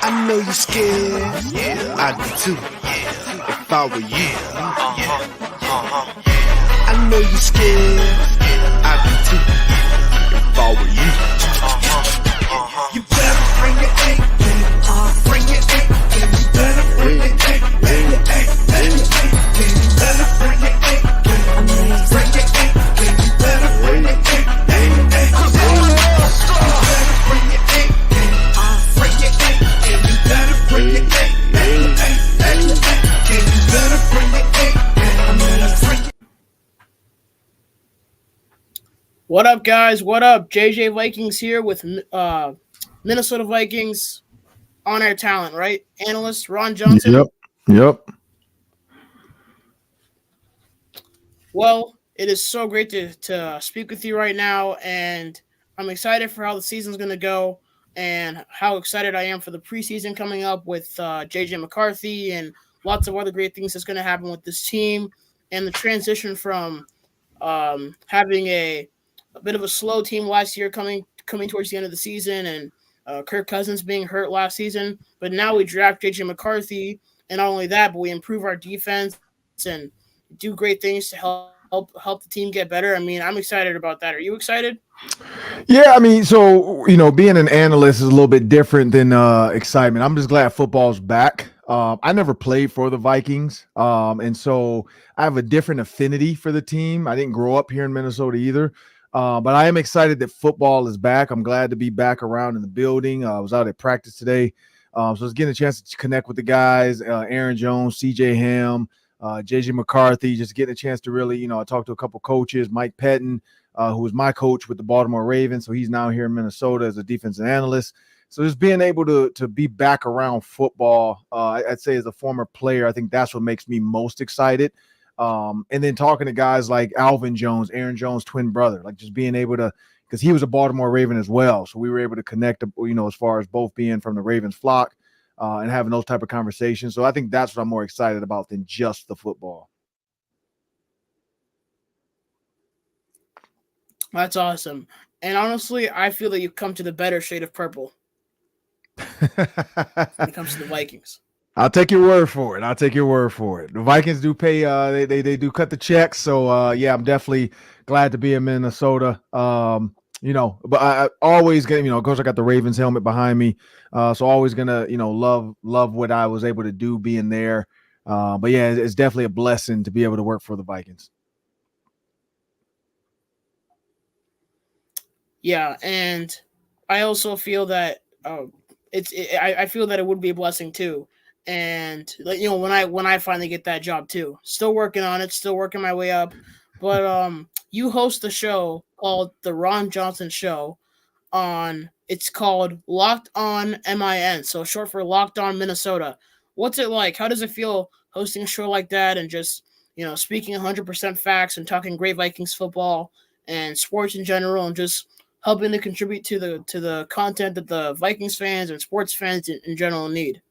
I know you're scared. Yeah, I do too. Yeah, if I were you. I know you're scared. I do too. If I were you. You better bring your A game. Bring your A game. You better bring your A game. Bring your A game. You better bring your A game. Bring your A game. You better bring your A game. What up, guys? What up? JJ Vikings here with Minnesota Vikings on-air talent, right? Analyst Ron Johnson. Yep. Well, it is so great to speak with you right now, and I'm excited for how the season's going to go and how excited I am for the preseason coming up with JJ McCarthy and lots of other great things that's going to happen with this team and the transition from having a bit of a slow team last year coming towards the end of the season and Kirk Cousins being hurt last season. But now we draft JJ McCarthy, and not only that, but we improve our defense and do great things to help the team get better. I mean, I'm excited about that. Are you excited? Yeah, I mean, so, being an analyst is a little bit different than excitement. I'm just glad football's back. I never played for the Vikings, and so I have a different affinity for the team. I didn't grow up here in Minnesota either. But I am excited that football is back. I'm glad to be back around in the building. I was out at practice today. So I was getting a chance to connect with the guys, Aaron Jones, CJ Ham, JJ McCarthy, just getting a chance to really, I talked to a couple coaches, Mike Pettin, who was my coach with the Baltimore Ravens. So he's now here in Minnesota as a defensive analyst. So just being able to be back around football, I'd say as a former player, I think that's what makes me most excited. And then talking to guys like Alvin Jones, Aaron Jones' twin brother, like just being able to, because he was a Baltimore Raven as well. So we were able to connect, as far as both being from the Ravens flock and having those type of conversations. So I think that's what I'm more excited about than just the football. That's awesome. And honestly, I feel that you've come to the better shade of purple when it comes to the Vikings. I'll take your word for it. The Vikings do pay. They do cut the checks. So I'm definitely glad to be in Minnesota. But I always get, of course I got the Ravens helmet behind me. So always gonna, love what I was able to do being there. But yeah, it's definitely a blessing to be able to work for the Vikings. Yeah, and I also feel that I feel that it would be a blessing too. And when I finally get that job too, still working on it, still working my way up. But you host the show called the Ron Johnson Show it's called Locked On MIN, so short for Locked On Minnesota. What's it like? How does it feel hosting a show like that and just speaking 100% facts and talking great Vikings football and sports in general and just helping to contribute to the content that the Vikings fans and sports fans in general need?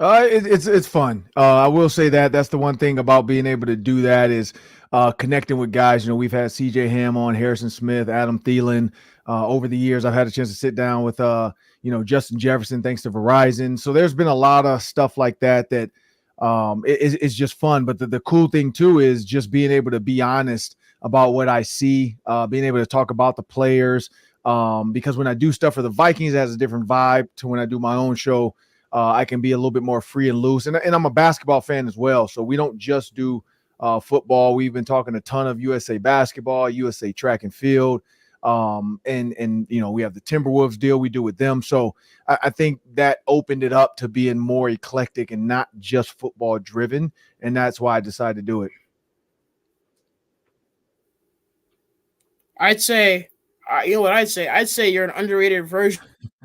It's fun. I will say that's the one thing about being able to do that is connecting with guys. We've had CJ Ham on, Harrison Smith, Adam Thielen. Over the years, I've had a chance to sit down with Justin Jefferson, thanks to Verizon. So there's been a lot of stuff like that it's just fun. But the cool thing too is just being able to be honest about what I see, being able to talk about the players. Because when I do stuff for the Vikings, it has a different vibe to when I do my own show. I can be a little bit more free and loose. And I'm a basketball fan as well. So we don't just do football. We've been talking a ton of USA basketball, USA track and field. And we have the Timberwolves deal we do with them. So I think that opened it up to being more eclectic and not just football driven. And that's why I decided to do it. I'd say you're an underrated version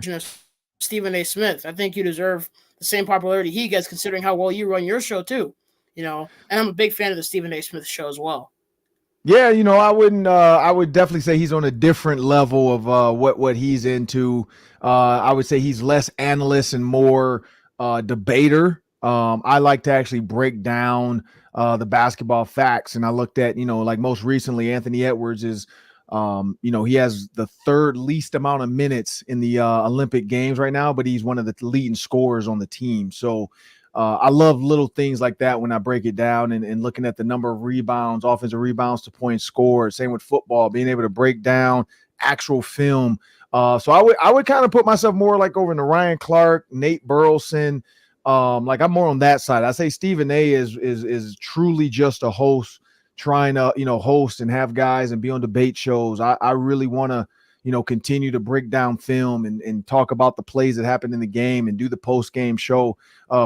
of Stephen A. Smith. I think you deserve the same popularity he gets, considering how well you run your show too. And I'm a big fan of the Stephen A. Smith show as well. Yeah, I would definitely say he's on a different level of what he's into. I would say he's less analyst and more debater. I like to actually break down the basketball facts, and I looked at, like most recently, Anthony Edwards is He has the third least amount of minutes in the Olympic Games right now, but he's one of the leading scorers on the team. So I love little things like that when I break it down and looking at the number of rebounds, offensive rebounds to points scored. Same with football, being able to break down actual film. So I would kind of put myself more like over into Ryan Clark, Nate Burleson. Like I'm more on that side. I say Stephen A is truly just a host trying to host and have guys and be on debate shows. I really want to continue to break down film and talk about the plays that happened in the game and do the post game show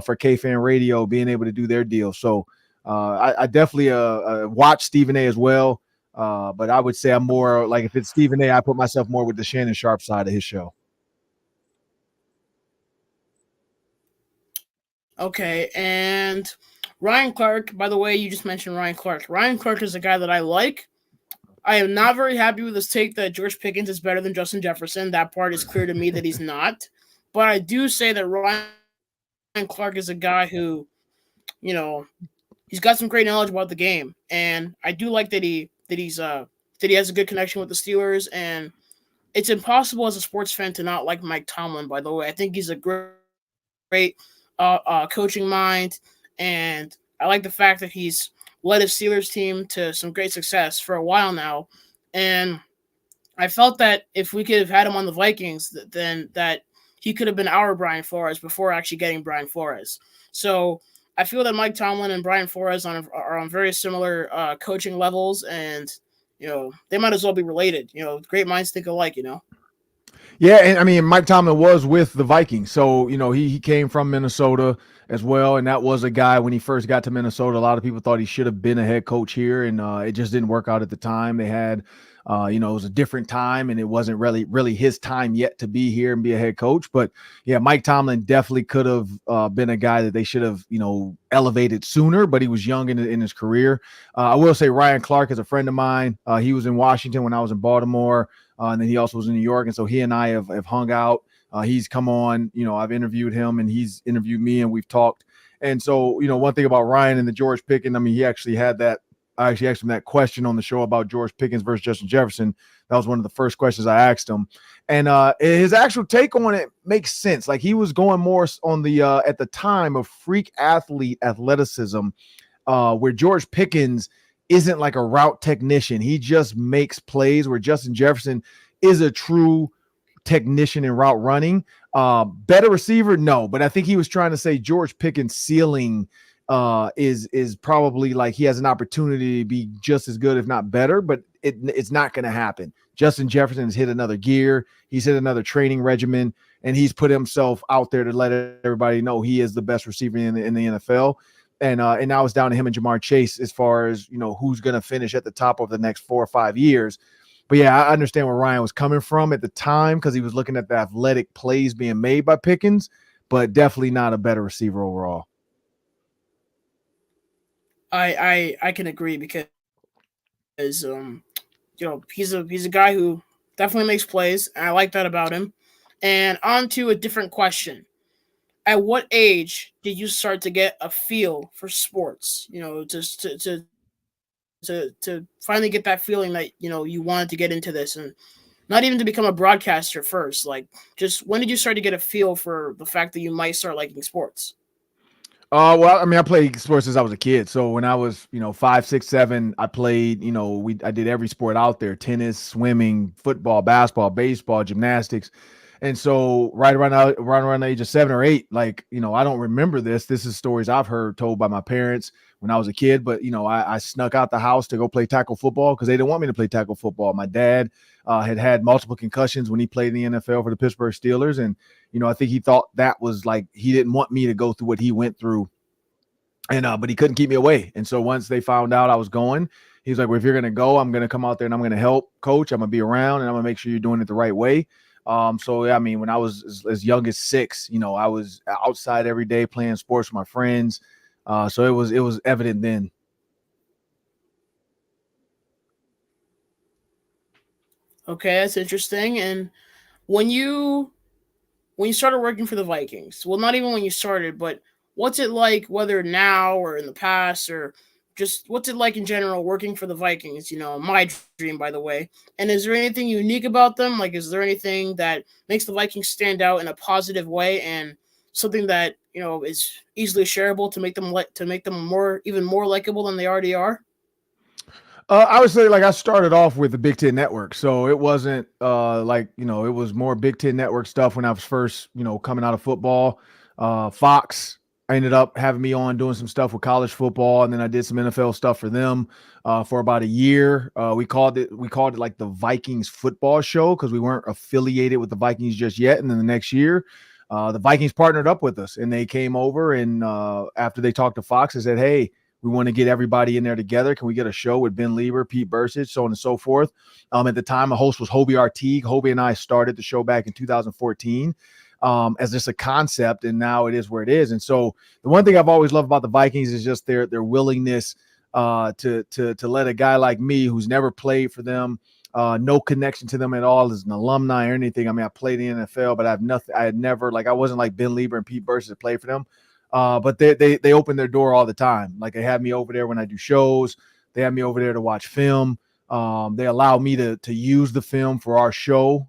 for K-Fan Radio, being able to do their deal. So I definitely watch Stephen A as well. But I would say I'm more like, if it's Stephen A, I put myself more with the Shannon Sharp side of his show. Okay, and Ryan Clark, by the way, you just mentioned Ryan Clark. Ryan Clark is a guy that I like. I am not very happy with his take that George Pickens is better than Justin Jefferson. That part is clear to me that he's not. But I do say that Ryan Clark is a guy who, you know, he's got some great knowledge about the game, and I do like that he has a good connection with the Steelers. And it's impossible as a sports fan to not like Mike Tomlin. By the way, I think he's a great coaching mind, and I like the fact that he's led his Steelers team to some great success for a while now. And I felt that if we could have had him on the Vikings, then that he could have been our Brian Flores before actually getting Brian Flores. So I feel that Mike Tomlin and Brian Flores are on very similar coaching levels, and they might as well be related. Great minds think alike. Yeah, and I mean, Mike Tomlin was with the Vikings, so he came from Minnesota as well, and that was a guy when he first got to Minnesota. A lot of people thought he should have been a head coach here, and it just didn't work out at the time. They had, it was a different time, and it wasn't really his time yet to be here and be a head coach. But yeah, Mike Tomlin definitely could have been a guy that they should have elevated sooner, but he was young in his career. I will say Ryan Clark is a friend of mine. He was in Washington when I was in Baltimore. And then he also was in New York. And so he and I have hung out. He's come on, I've interviewed him and he's interviewed me and we've talked. And so, one thing about Ryan and the George Pickens, I mean, he actually had that. I actually asked him that question on the show about George Pickens versus Justin Jefferson. That was one of the first questions I asked him. And his actual take on it makes sense. Like he was going more on the, at the time, of freak athlete athleticism, where George Pickens isn't like a route technician. He just makes plays, where Justin Jefferson is a true technician in route running. Better receiver? No, but I think he was trying to say George Pickens' ceiling is probably like he has an opportunity to be just as good, if not better, but it's not going to happen. Justin Jefferson has hit another gear. He's hit another training regimen, and he's put himself out there to let everybody know he is the best receiver in the NFL. And now it's down to him and Jamar Chase as far as, who's going to finish at the top over the next 4 or 5 years. But yeah, I understand where Ryan was coming from at the time, because he was looking at the athletic plays being made by Pickens, but definitely not a better receiver overall. I can agree because he's a guy who definitely makes plays, and I like that about him. And on to a different question. At what age did you start to get a feel for sports? Just to finally get that feeling that you wanted to get into this, and not even to become a broadcaster first. Like, just when did you start to get a feel for the fact that you might start liking sports? Well, I mean, I played sports since I was a kid. So when I was, 5, 6, 7, I played, I did every sport out there: tennis, swimming, football, basketball, baseball, gymnastics. And so right around the age of 7 or 8, like, I don't remember this. This is stories I've heard told by my parents when I was a kid. But, I snuck out the house to go play tackle football because they didn't want me to play tackle football. My dad had multiple concussions when he played in the NFL for the Pittsburgh Steelers. And, I think he thought that was like, he didn't want me to go through what he went through. And but he couldn't keep me away. And so once they found out I was going, he was like, well, if you're going to go, I'm going to come out there and I'm going to help coach. I'm going to be around and I'm going to make sure you're doing it the right way. So yeah, I mean, when I was as young as 6, I was outside every day playing sports with my friends. So it was evident then. Okay, that's interesting. And when you started working for the Vikings, well, not even when you started, but what's it like, whether now or in the past, or just what's it like in general working for the Vikings? My dream, by the way. And is there anything unique about them? Like, is there anything that makes the Vikings stand out in a positive way, and something that is easily shareable to make them even more likable than they already are? I would say like I started off with the Big Ten Network, so it wasn't like it was more Big Ten Network stuff when I was first coming out of football. Fox ended up having me on doing some stuff with college football, and then I did some NFL stuff for them for about a year. We called it like the Vikings Football Show because we weren't affiliated with the Vikings just yet. And then the next year, the Vikings partnered up with us, and they came over and after they talked to Fox, they said, "Hey, we want to get everybody in there together. Can we get a show with Ben Lieber, Pete Bursich, so on and so forth?" At the time, a host was Hobie Artigue. Hobie and I started the show back in 2014 as just a concept, and now it is where it is. And so the one thing I've always loved about the Vikings is just their willingness to let a guy like me who's never played for them, no connection to them at all as an alumni or anything. I mean, I played in the NFL, but I had never, like, I wasn't like Ben Lieber and Pete Bursich to play for them. But they open their door all the time. Like they have me over there when I do shows. They have me over there to watch film. They allow me to use the film for our show.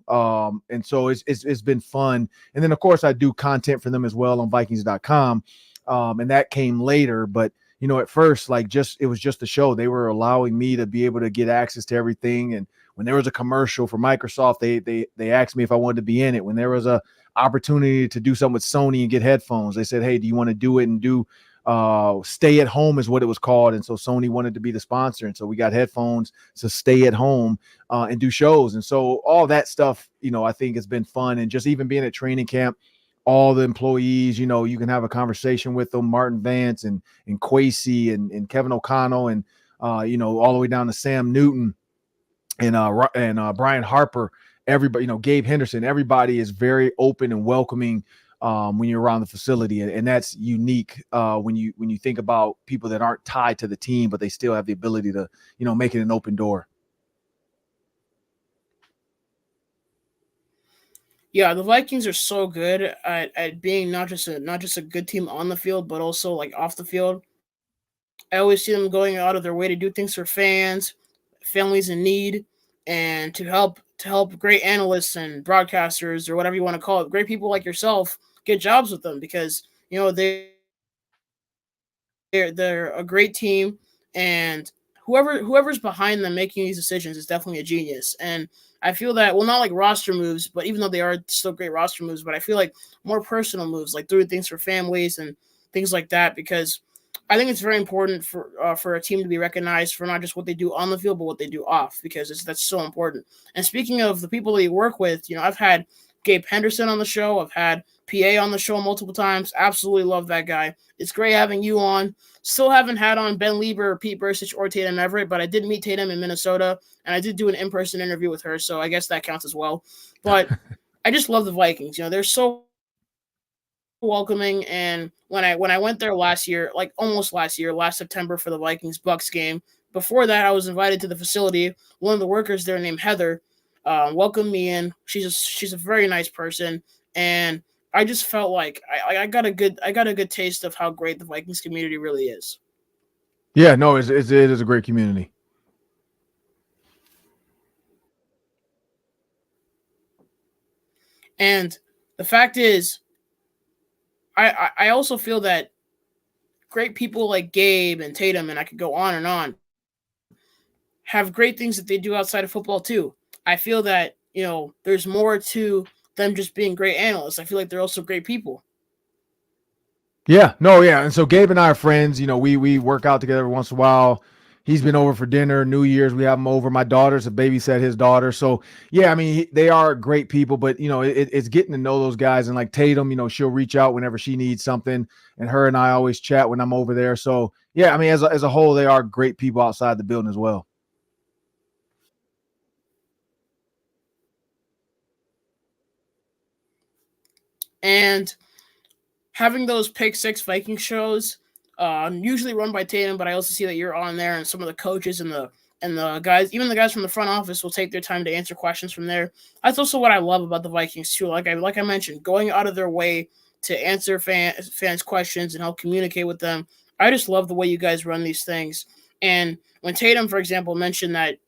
And so it's been fun. And then of course I do content for them as well on Vikings.com. And that came later, but at first, like it was just a show. They were allowing me to be able to get access to everything. And when there was a commercial for Microsoft, they asked me if I wanted to be in it. When there was a opportunity to do something with Sony and get headphones, they said, "Hey, do you want to do it and do stay at home," is what it was called. And so Sony wanted to be the sponsor. And so we got headphones to stay at home and do shows. And so all that stuff, I think has been fun. And just even being at training camp, all the employees, you can have a conversation with them, Martin Vance and Kwesi and Kevin O'Connell and, all the way down to Sam Newton and Brian Harper, everybody, Gabe Henderson, everybody is very open and welcoming when you're around the facility. And that's unique when you think about people that aren't tied to the team, but they still have the ability to, make it an open door. Yeah, the Vikings are so good at being not just a good team on the field, but also like off the field. I always see them going out of their way to do things for fans, families in need, and to help great analysts and broadcasters or whatever you want to call it, great people like yourself get jobs with them because they're a great team, and whoever's behind them making these decisions is definitely a genius. And I feel that, well, not like roster moves, but even though they are still great roster moves, but I feel like more personal moves, like doing things for families and things like that, because I think it's very important for a team to be recognized for not just what they do on the field, but what they do off, because that's so important. And speaking of the people that you work with, I've had Gabe Henderson on the show. I've had PA on the show multiple times. Absolutely love that guy. It's great having you on. Still haven't had on Ben Lieber, Pete Bursich, or Tatum Everett, but I did meet Tatum in Minnesota, and I did do an in-person interview with her, so I guess that counts as well. But I just love the Vikings. They're so welcoming. And when I went there last year, like almost last September for the Vikings Bucks game. Before that, I was invited to the facility. One of the workers there named Heather welcomed me in. She's a very nice person, and I just felt like I got a good taste of how great the Vikings community really is. Yeah, no, it is a great community. And the fact is, I also feel that great people like Gabe and Tatum, and I could go on and on, have great things that they do outside of football too. I feel that, there's more to them just being great analysts. I feel like they're also great people. Yeah, no, yeah. And so Gabe and I are friends. We work out together every once in a while. He's been over for dinner, New Year's. We have him over. My daughter's a babysat his daughter. So yeah, I mean, they are great people, but it's getting to know those guys. And like Tatum, she'll reach out whenever she needs something, and her and I always chat when I'm over there. So yeah, I mean, as a whole, they are great people outside the building as well. And having those Pick Six Viking shows, usually run by Tatum, but I also see that you're on there, and some of the coaches and the guys, even the guys from the front office, will take their time to answer questions from there. That's also what I love about the Vikings too. Like I mentioned, going out of their way to answer fans questions and help communicate with them. I just love the way you guys run these things. And when Tatum, for example, mentioned that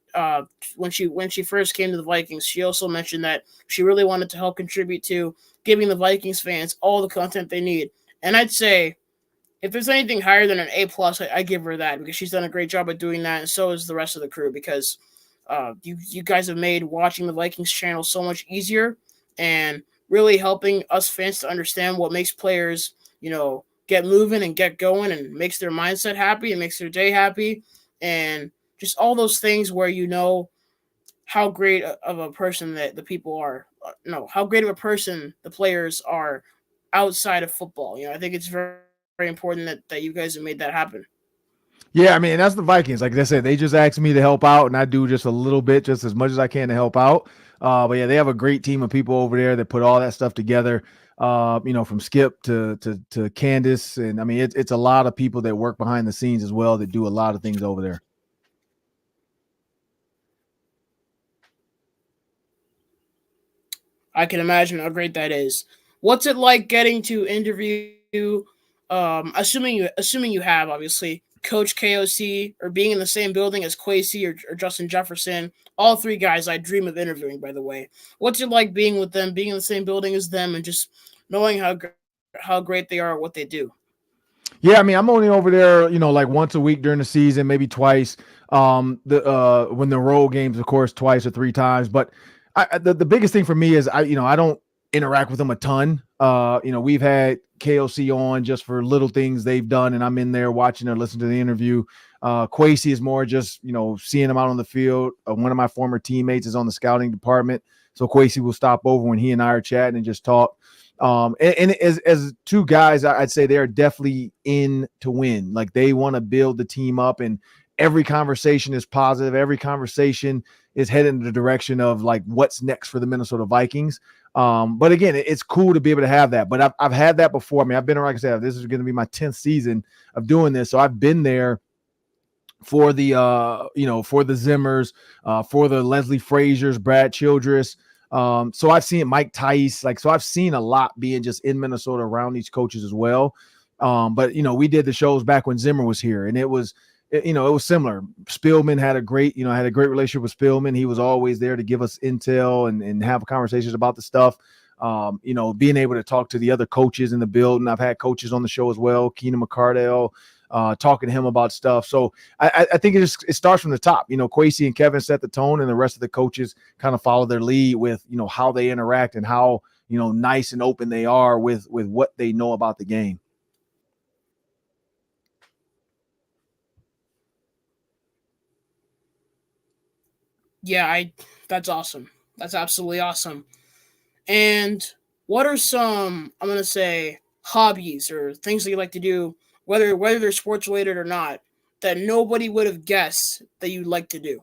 when she first came to the Vikings, she also mentioned that she really wanted to help contribute to giving the Vikings fans all the content they need. And I'd say if there's anything higher than an A plus, I give her that because she's done a great job at doing that, and so is the rest of the crew. Because you guys have made watching the Vikings channel so much easier and really helping us fans to understand what makes players, get moving and get going and makes their mindset happy and makes their day happy and just all those things where how great of a person that the people are. No, how great of a person the players are outside of football. I think it's very, very important that you guys have made that happen. Yeah, I mean, that's the Vikings. Like I said, they just asked me to help out, and I do just a little bit, just as much as I can to help out. But yeah, they have a great team of people over there that put all that stuff together. From Skip to Candace, and I mean, it's a lot of people that work behind the scenes as well that do a lot of things over there. I can imagine how great that is. What's it like getting to interview? Assuming you have obviously Coach KOC or being in the same building as Quasey or Justin Jefferson. All three guys I dream of interviewing. By the way, what's it like being with them, being in the same building as them, and just knowing how great they are at what they do? Yeah, I mean, I'm only over there, like once a week during the season, maybe twice. The when the road games, of course, twice or three times. But the biggest thing for me is I don't interact with them a ton. We've had KOC on just for little things they've done, and I'm in there watching or listening to the interview. Quasey is more just seeing him out on the field. One of my former teammates is on the scouting department, so Quasey will stop over when he and I are chatting and just talk. And as two guys, I'd say they're definitely in to win. Like they want to build the team up, and every conversation is positive. Every conversation is heading in the direction of like what's next for the Minnesota Vikings. But again, it's cool to be able to have that. But I've had that before. I mean, I've been around. Like I said, this is going to be my 10th season of doing this, so I've been there for the for the Zimmers, for the Leslie Frazier's, Brad Childress. So I've seen Mike Tice, so I've seen a lot being just in Minnesota around these coaches as well. But we did the shows back when Zimmer was here, and it was similar. Spielman had a great relationship with Spielman. He was always there to give us intel and have conversations about the stuff. Being able to talk to the other coaches in the building. I've had coaches on the show as well, Keenan McCardell, talking to him about stuff. So I think it starts from the top. Quasey and Kevin set the tone, and the rest of the coaches kind of follow their lead with, how they interact and how, nice and open they are with what they know about the game. Yeah, that's awesome. That's absolutely awesome. And what are some, I'm gonna say, hobbies or things that you like to do, whether they're sports related or not, that nobody would have guessed that you'd like to do?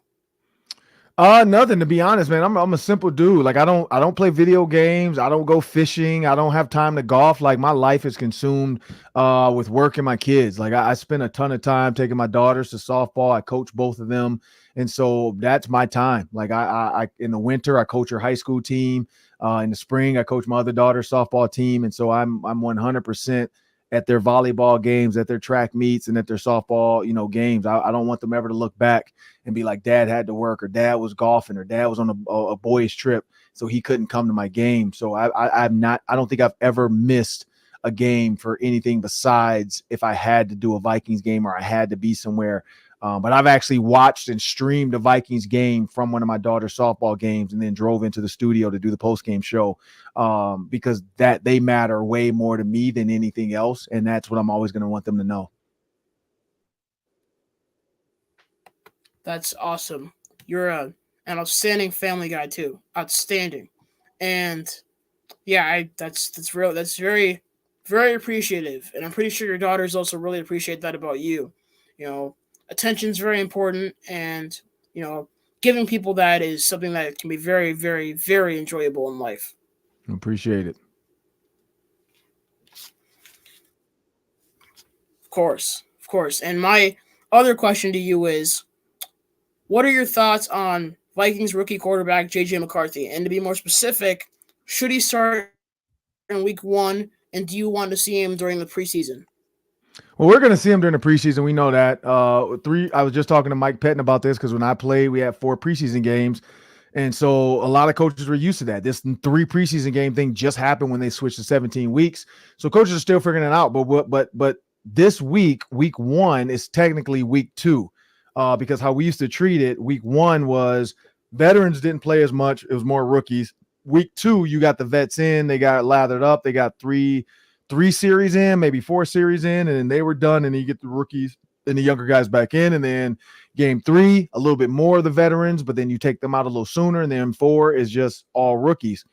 Nothing, to be honest, man. I'm a simple dude. Like I don't play video games. I don't go fishing. I don't have time to golf. Like my life is consumed with work and my kids. Like I spend a ton of time taking my daughters to softball. I coach both of them, and so that's my time. Like I in the winter I coach her high school team. In the spring I coach my other daughter's softball team, and so I'm 100% at their volleyball games, at their track meets, and at their softball, games. I don't want them ever to look back and be like, Dad had to work, or Dad was golfing, or Dad was on a boys trip, so he couldn't come to my game. So I don't think I've ever missed a game for anything besides if I had to do a Vikings game or I had to be somewhere. But I've actually watched and streamed a Vikings game from one of my daughter's softball games and then drove into the studio to do the post-game show because that they matter way more to me than anything else. And that's what I'm always going to want them to know. That's awesome. You're an outstanding family guy too. Outstanding. And yeah, that's real. That's very, very appreciative. And I'm pretty sure your daughters also really appreciate that about you. Attention's very important, and giving people that is something that can be very, very, very enjoyable in life. Appreciate it. Of course. And my other question to you is, what are your thoughts on Vikings rookie quarterback JJ McCarthy? And to be more specific, should he start in week 1, and do you want to see him during the preseason? Well, we're going to see him during the preseason. We know that. I was just talking to Mike Pettin about this because when I played, we had 4 preseason games. And so a lot of coaches were used to that. This 3 preseason game thing just happened when they switched to 17 weeks. So coaches are still figuring it out. But this week 1 is technically week 2, because how we used to treat it, week 1 was veterans didn't play as much. It was more rookies. Week 2, you got the vets in. They got lathered up. They got three series in, maybe 4 series in, and then they were done. And then you get the rookies and the younger guys back in. And then game 3, a little bit more of the veterans, but then you take them out a little sooner. And then 4 is just all rookies.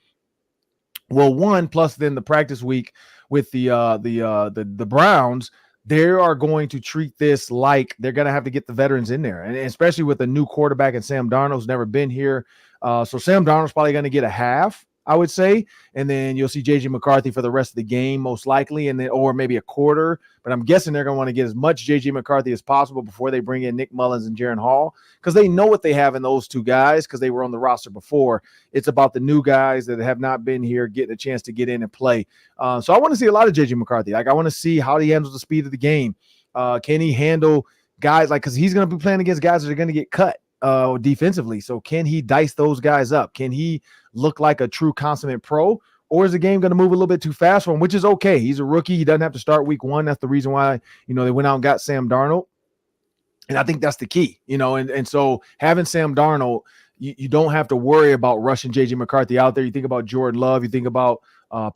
Well, 1 plus then the practice week with the Browns, they are going to treat this like they're going to have to get the veterans in there, and especially with a new quarterback and Sam Darnold, who's never been here. So Sam Darnold's probably going to get a half, I would say, and then you'll see JJ McCarthy for the rest of the game, most likely, and then or maybe a quarter. But I'm guessing they're going to want to get as much JJ McCarthy as possible before they bring in Nick Mullins and Jaron Hall, because they know what they have in those 2 guys because they were on the roster before. It's about the new guys that have not been here getting a chance to get in and play. So I want to see a lot of JJ McCarthy. Like, I want to see how he handles the speed of the game. Can he handle guys because he's going to be playing against guys that are going to get cut defensively. So can he dice those guys up? Can he look like a true consummate pro, or is the game going to move a little bit too fast for him, which is okay. He's a rookie. He doesn't have to start week 1. That's the reason why, they went out and got Sam Darnold. And I think that's the key, and so having Sam Darnold, you don't have to worry about rushing JJ McCarthy out there. You think about Jordan Love, you think about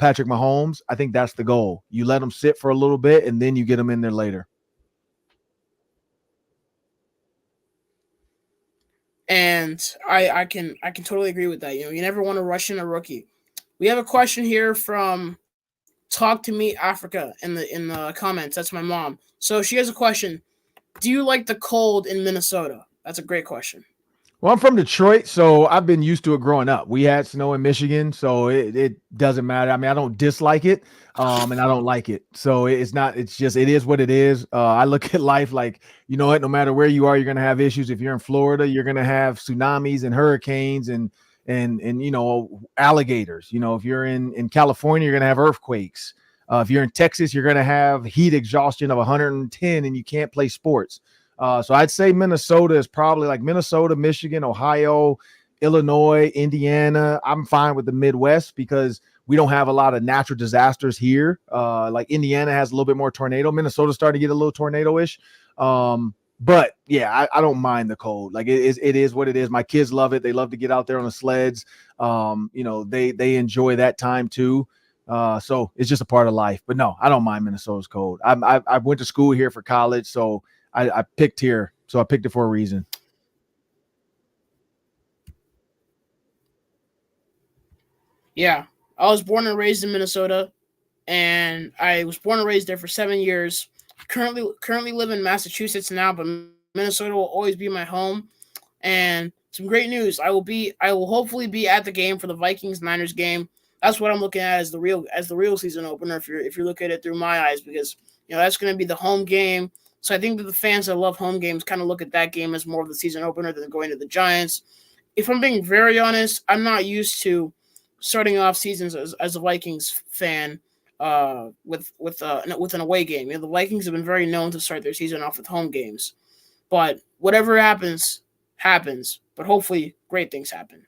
Patrick Mahomes. I think that's the goal. You let him sit for a little bit and then you get him in there later. And I can totally agree with that. You never want to rush in a rookie. We have a question here from Talk to Me Africa in the comments. That's my mom. So she has a question. Do you like the cold in Minnesota? That's a great question. Well, I'm from Detroit, so I've been used to it growing up. We had snow in Michigan, so it doesn't matter. I mean, I don't dislike it, and I don't like it. So it's not. It's just it is what it is. I look at life like, you know what? No matter where you are, you're gonna have issues. If you're in Florida, you're gonna have tsunamis and hurricanes and alligators. If you're in California, you're gonna have earthquakes. If you're in Texas, you're gonna have heat exhaustion of 110, and you can't play sports. So I'd say Minnesota is probably like Minnesota, Michigan, Ohio, Illinois, Indiana. I'm fine with the Midwest because we don't have a lot of natural disasters here. Like Indiana has a little bit more tornado. Minnesota's starting to get a little tornado-ish. But yeah, I don't mind the cold. Like it is what it is. My kids love it. They love to get out there on the sleds. They enjoy that time too. So it's just a part of life. But no, I don't mind Minnesota's cold. I went to school here for college, so I picked here, so I picked it for a reason. Yeah, I was born and raised in Minnesota, and I was born and raised there for 7 years. Currently live in Massachusetts now, but Minnesota will always be my home. And some great news: I will hopefully be at the game for the Vikings Niners game. That's what I'm looking at as the real season opener. If you look at it through my eyes, because that's going to be the home game. So I think that the fans that love home games kind of look at that game as more of the season opener than going to the Giants. If I'm being very honest, I'm not used to starting off seasons as a Vikings fan with an away game. The Vikings have been very known to start their season off with home games. But whatever happens, happens. But hopefully great things happen.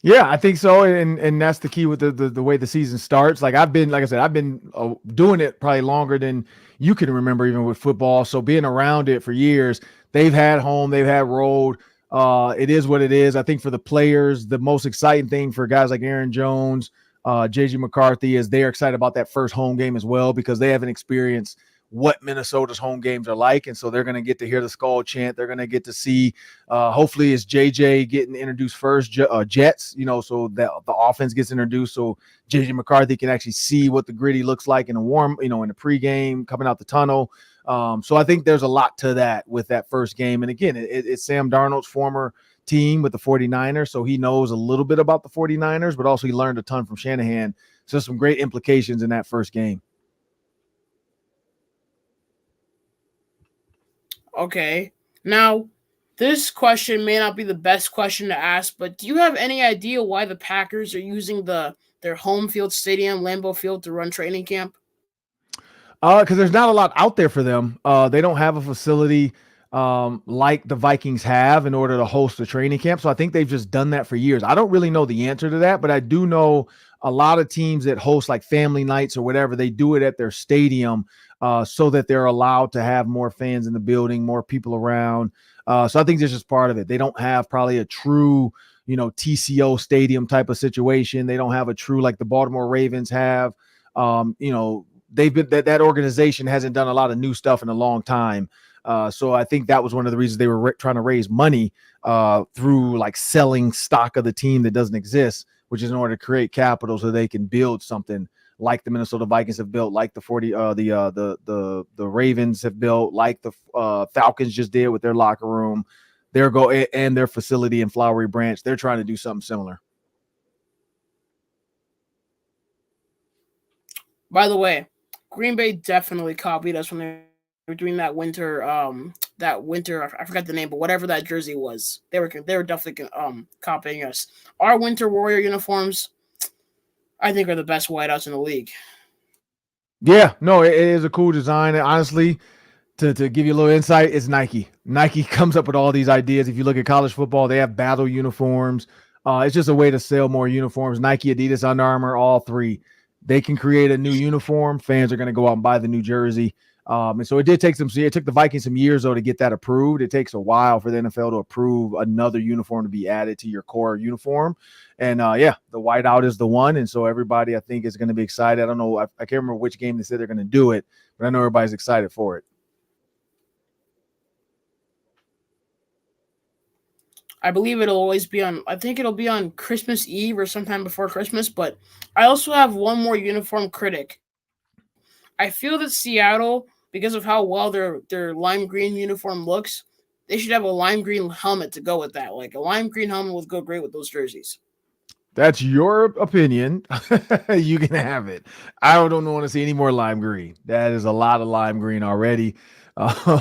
Yeah, I think so, and that's the key with the way the season starts. Like I've been doing it probably longer than you can remember, even with football. So being around it for years, they've had home, they've had road. It is what it is. I think for the players, the most exciting thing for guys like Aaron Jones, JJ McCarthy, is they're excited about that first home game as well because they haven't experienced what Minnesota's home games are like. And so they're going to get to hear the Skull chant. They're going to get to see, hopefully it's JJ getting introduced first, Jets, so that the offense gets introduced. So JJ McCarthy can actually see what the gritty looks like in a warm, in the pregame coming out the tunnel. So I think there's a lot to that with that first game. And again, it's Sam Darnold's former team with the 49ers. So he knows a little bit about the 49ers, but also he learned a ton from Shanahan. So some great implications in that first game. Okay. Now, this question may not be the best question to ask, but do you have any idea why the Packers are using their home field stadium, Lambeau Field, to run training camp? Because there's not a lot out there for them. They don't have a facility like the Vikings have in order to host a training camp. So I think they've just done that for years. I don't really know the answer to that, but I do know a lot of teams that host like family nights or whatever, they do it at their stadium so that they're allowed to have more fans in the building, more people around. So I think this is part of it. They don't have probably a true, TCO stadium type of situation. They don't have a true like the Baltimore Ravens have. They've been that organization hasn't done a lot of new stuff in a long time. So I think that was one of the reasons they were trying to raise money through like selling stock of the team that doesn't exist, which is in order to create capital so they can build something like the Minnesota Vikings have built, like the Ravens have built, like the Falcons just did with their locker room, and their facility in Flowery Branch. They're trying to do something similar. By the way, Green Bay definitely copied us when they were doing that winter. I forgot the name, but whatever that jersey was, they were definitely copying us. Our Winter Warrior uniforms, I think, are the best whiteouts in the league. Yeah, no, it is a cool design. And honestly, to give you a little insight, it's Nike. Nike comes up with all these ideas. If you look at college football, they have battle uniforms. It's just a way to sell more uniforms. Nike, Adidas, Under Armour, all three. They can create a new uniform. Fans are going to go out and buy the new jersey. And so it did take it took the Vikings some years, though, to get that approved. It takes a while for the NFL to approve another uniform to be added to your core uniform. And the whiteout is the one. And so everybody, I think, is going to be excited. I don't know. I can't remember which game they said they're going to do it, but I know everybody's excited for it. I believe it'll always be on. I think it'll be on Christmas Eve or sometime before Christmas. But I also have one more uniform critic. I feel that Seattle, because of how well their lime green uniform looks, they should have a lime green helmet to go with that. Like a lime green helmet would go great with those jerseys. That's your opinion. You can have it. I don't want to see any more lime green. That is a lot of lime green already.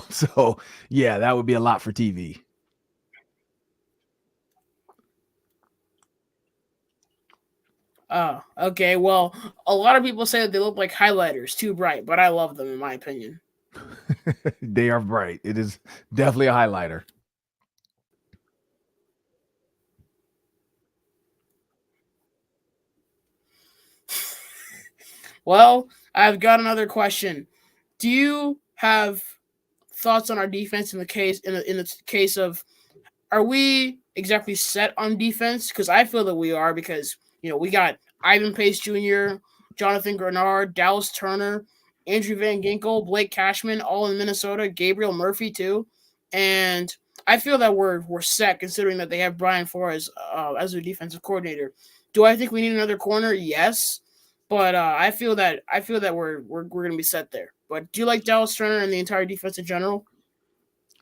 So, yeah, that would be a lot for TV. Oh, okay. Well, a lot of people say that they look like highlighters, too bright, but I love them in my opinion. They are bright. It is definitely a highlighter. Well, I've got another question. Do you have thoughts on our defense in the case of, are we exactly set on defense? Because I feel that we are, because we got Ivan Pace Jr., Jonathan Grenard, Dallas Turner, Andrew Van Ginkel, Blake Cashman, all in Minnesota, Gabriel Murphy too, and I feel that we're set considering that they have Brian Flores as their defensive coordinator. Do I think we need another corner? Yes, but I feel that we're going to be set there. But do you like Dallas Turner and the entire defense in general?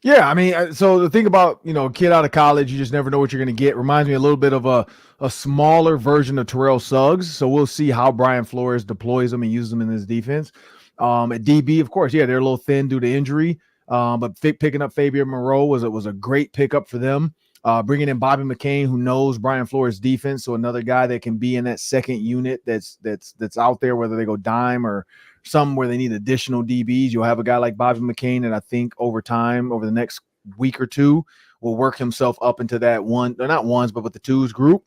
Yeah, I mean, so the thing about, kid out of college, you just never know what you're going to get. Reminds me a little bit of a smaller version of Terrell Suggs. So we'll see how Brian Flores deploys them and uses them in his defense. At DB, of course, yeah, they're a little thin due to injury. But picking up Fabian Moreau was a great pickup for them. Bringing in Bobby McCain, who knows Brian Flores' defense, so another guy that can be in that second unit that's out there, whether they go dime or some where they need additional DBs. You'll have a guy like Bobby McCain, and I think over time, over the next week or two, will work himself up into that one, or not ones, but with the twos group.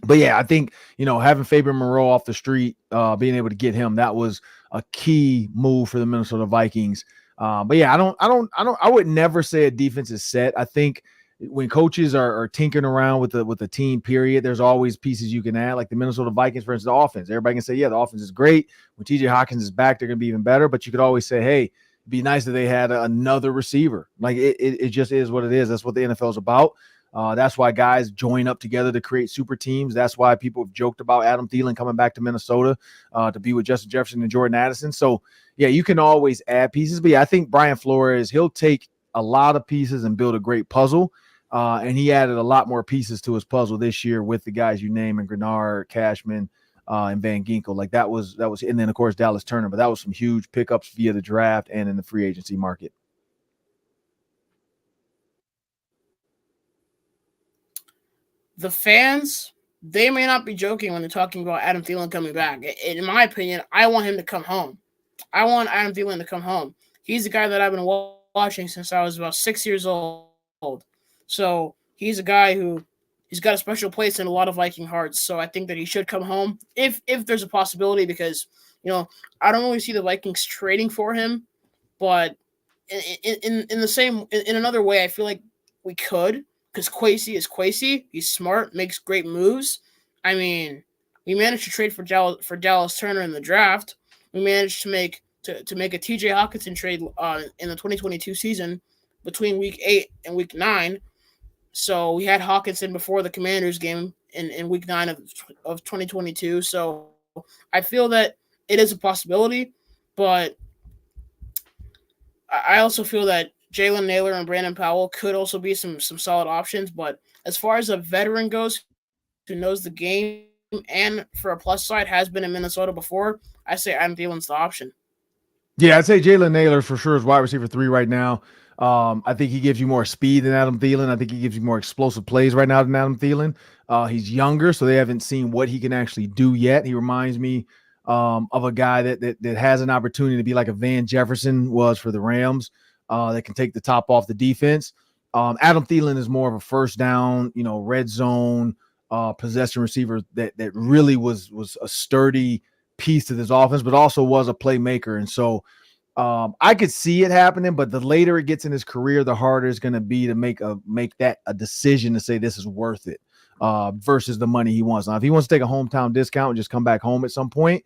But yeah, I think having Fabian Moreau off the street, being able to get him, that was a key move for the Minnesota Vikings. But yeah, I would never say a defense is set. I think when coaches are tinkering around with the team, period, there's always pieces you can add. Like the Minnesota Vikings, for instance, the offense. Everybody can say, yeah, the offense is great. When TJ Hawkins is back, they're going to be even better. But you could always say, hey, it'd be nice if they had another receiver. Like it just is what it is. That's what the NFL is about. That's why guys join up together to create super teams. That's why people have joked about Adam Thielen coming back to Minnesota to be with Justin Jefferson and Jordan Addison. So, yeah, you can always add pieces. But, yeah, I think Brian Flores, he'll take a lot of pieces and build a great puzzle. And he added a lot more pieces to his puzzle this year with the guys you name, and Grenard, Cashman, and Van Ginkel. Like that was, and then of course Dallas Turner. But that was some huge pickups via the draft and in the free agency market. The fans, they may not be joking when they're talking about Adam Thielen coming back. In my opinion, I want him to come home. I want Adam Thielen to come home. He's the guy that I've been watching since I was about 6 years old. So he's a guy who he's got a special place in a lot of Viking hearts. So I think that he should come home if there's a possibility because I don't really see the Vikings trading for him, but in the same in another way, I feel like we could because Quasi is Quasi. He's smart, makes great moves. I mean, we managed to trade for Dallas Turner in the draft. We managed to make a T.J. Hawkinson trade in the 2022 season between week 8 and week 9. So we had Hawkinson before the Commanders game in week 9 of 2022. So I feel that it is a possibility, but I also feel that Jalen Naylor and Brandon Powell could also be some solid options. But as far as a veteran goes who knows the game and for a plus side has been in Minnesota before, I say Adam Thielen's the option. Yeah, I'd say Jalen Naylor for sure is wide receiver 3 right now. I think he gives you more speed than Adam Thielen. I think he gives you more explosive plays right now than Adam Thielen. He's younger, so they haven't seen what he can actually do yet. He reminds me of a guy that has an opportunity to be like a Van Jefferson was for the Rams, that can take the top off the defense. Adam Thielen is more of a first down, red zone possession receiver that really was a sturdy piece to this offense, but also was a playmaker. And so I could see it happening, but the later it gets in his career, the harder it's going to be to make that a decision to say this is worth it versus the money he wants. Now, if he wants to take a hometown discount and just come back home at some point,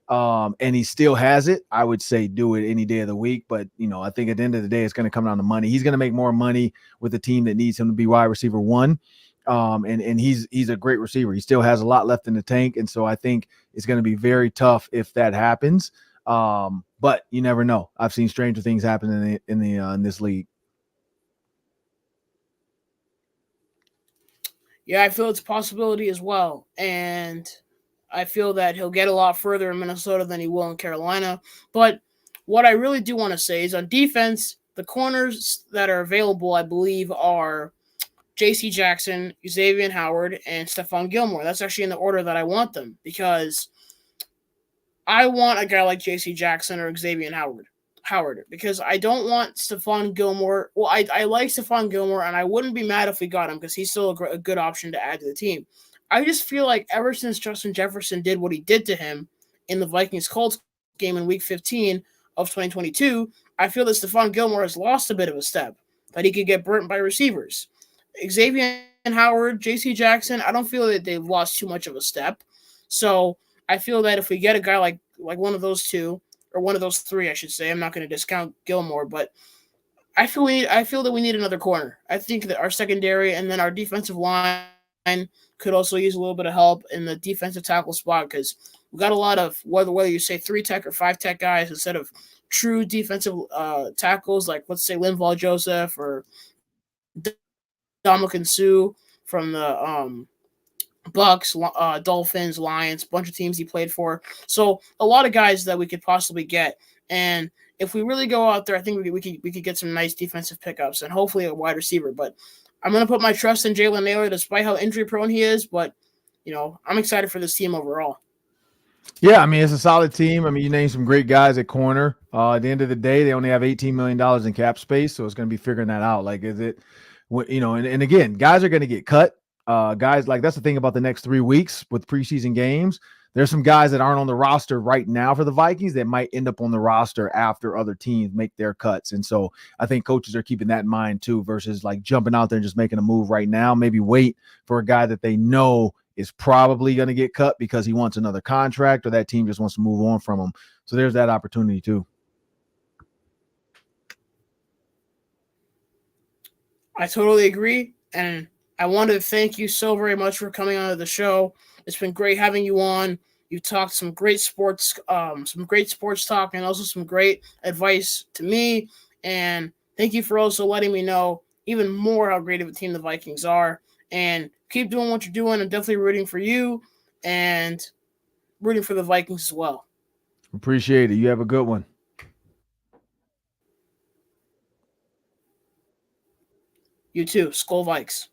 and he still has it, I would say do it any day of the week. But, I think at the end of the day, it's going to come down to money. He's going to make more money with a team that needs him to be wide receiver 1. And he's a great receiver. He still has a lot left in the tank. And so I think it's going to be very tough if that happens. But you never know. I've seen stranger things happen in this league. Yeah, I feel it's a possibility as well. And I feel that he'll get a lot further in Minnesota than he will in Carolina. But what I really do want to say is on defense, the corners that are available, I believe, are J.C. Jackson, Xavier Howard, and Stephon Gilmore. That's actually in the order that I want them because I want a guy like J.C. Jackson or Xavier Howard because I don't want Stephon Gilmore. Well, I like Stephon Gilmore, and I wouldn't be mad if we got him because he's still a good option to add to the team. I just feel like ever since Justin Jefferson did what he did to him in the Vikings Colts game in Week 15 of 2022, I feel that Stephon Gilmore has lost a bit of a step, that he could get burnt by receivers. Xavier Howard, J.C. Jackson, I don't feel that they've lost too much of a step. So I feel that if we get a guy like one of those two, or one of those three, I should say, I'm not going to discount Gilmore, but I feel that we need another corner. I think that our secondary and then our defensive line could also use a little bit of help in the defensive tackle spot because we got a lot of whether you say 3 tech or 5 tech guys instead of true defensive tackles like let's say Linval Joseph or Dominican Sue from the Bucks, Dolphins, Lions, bunch of teams he played for. So a lot of guys that we could possibly get. And if we really go out there, I think we could get some nice defensive pickups and hopefully a wide receiver. But I'm gonna put my trust in Jalen Naylor despite how injury prone he is. But I'm excited for this team overall. Yeah, I mean, it's a solid team. I mean, you named some great guys at corner. At the end of the day, they only have $18 million in cap space, so it's going to be figuring that out. Like, is it, and again, guys are going to get cut. Guys, like, that's the thing about the next 3 weeks with preseason games. There's some guys that aren't on the roster right now for the Vikings that might end up on the roster after other teams make their cuts. And so I think coaches are keeping that in mind too, versus like jumping out there and just making a move right now. Maybe wait for a guy that they know is probably going to get cut because he wants another contract or that team just wants to move on from him. So there's that opportunity too. I totally agree. And I wanted to thank you so very much for coming on to the show. It's been great having you on. You talked some great sports talk and also some great advice to me. And thank you for also letting me know even more how great of a team the Vikings are. And keep doing what you're doing. I'm definitely rooting for you and rooting for the Vikings as well. Appreciate it. You have a good one. You too. Skol Vikes.